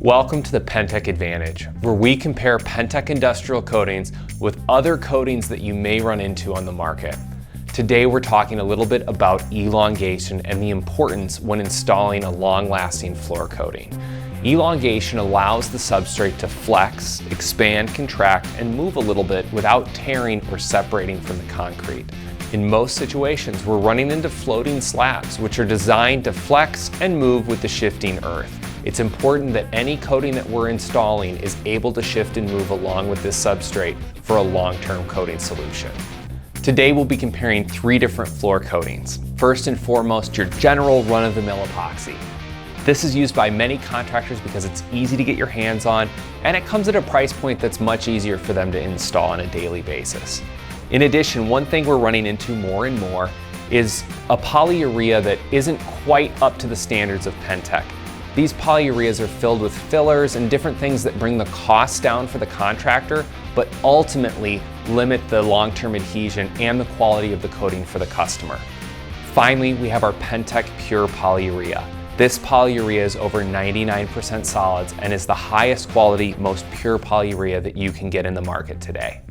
Welcome to the Penntek Advantage, where we compare Penntek Industrial Coatings with other coatings that you may run into on the market. Today we're talking a little bit about elongation and the importance when installing a long-lasting floor coating. Elongation allows the substrate to flex, expand, contract, and move a little bit without tearing or separating from the concrete. In most situations, we're running into floating slabs, which are designed to flex and move with the shifting earth. It's important that any coating that we're installing is able to shift and move along with this substrate for a long-term coating solution. Today we'll be comparing three different floor coatings. First and foremost, your general run-of-the-mill epoxy. This is used by many contractors because it's easy to get your hands on, and it comes at a price point that's much easier for them to install on a daily basis. In addition, one thing we're running into more and more is a polyurea that isn't quite up to the standards of Penntek. These polyureas are filled with fillers and different things that bring the costs down for the contractor, but ultimately limit the long-term adhesion and the quality of the coating for the customer. Finally, we have our Penntek Pure Polyurea. This polyurea is over 99% solids and is the highest quality, most pure polyurea that you can get in the market today.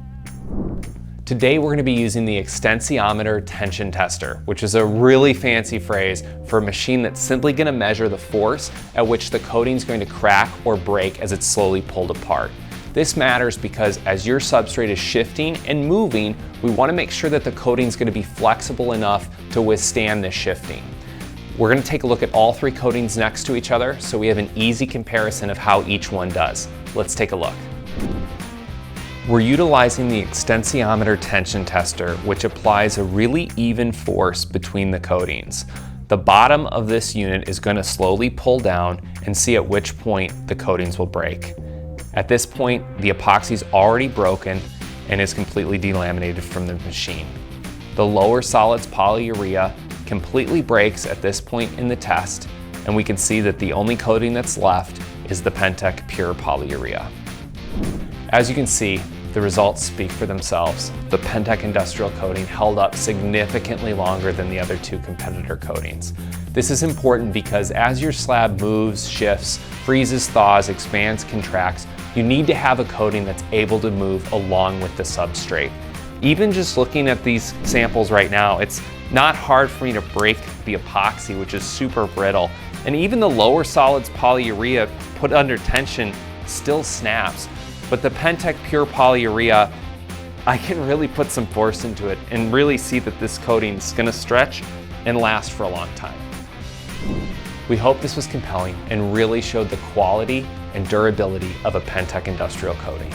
Today we're going to be using the extensiometer tension tester, which is a really fancy phrase for a machine that's simply going to measure the force at which the coating is going to crack or break as it's slowly pulled apart. This matters because as your substrate is shifting and moving, we want to make sure that the coating is going to be flexible enough to withstand this shifting. We're going to take a look at all three coatings next to each other so we have an easy comparison of how each one does. Let's take a look. We're utilizing the extensiometer tension tester, which applies a really even force between the coatings. The bottom of this unit is going to slowly pull down and see at which point the coatings will break. At this point, the epoxy is already broken and is completely delaminated from the machine. The lower solids polyurea completely breaks at this point in the test, and we can see that the only coating that's left is the Penntek Pure Polyurea. As you can see, the results speak for themselves. The Penntek Industrial coating held up significantly longer than the other two competitor coatings. This is important because as your slab moves, shifts, freezes, thaws, expands, contracts, you need to have a coating that's able to move along with the substrate. Even just looking at these samples right now, it's not hard for me to break the epoxy, which is super brittle. And even the lower solids polyurea put under tension still snaps. But the Penntek Pure Polyurea, I can really put some force into it and really see that this coating is going to stretch and last for a long time. We hope this was compelling and really showed the quality and durability of a Penntek Industrial coating.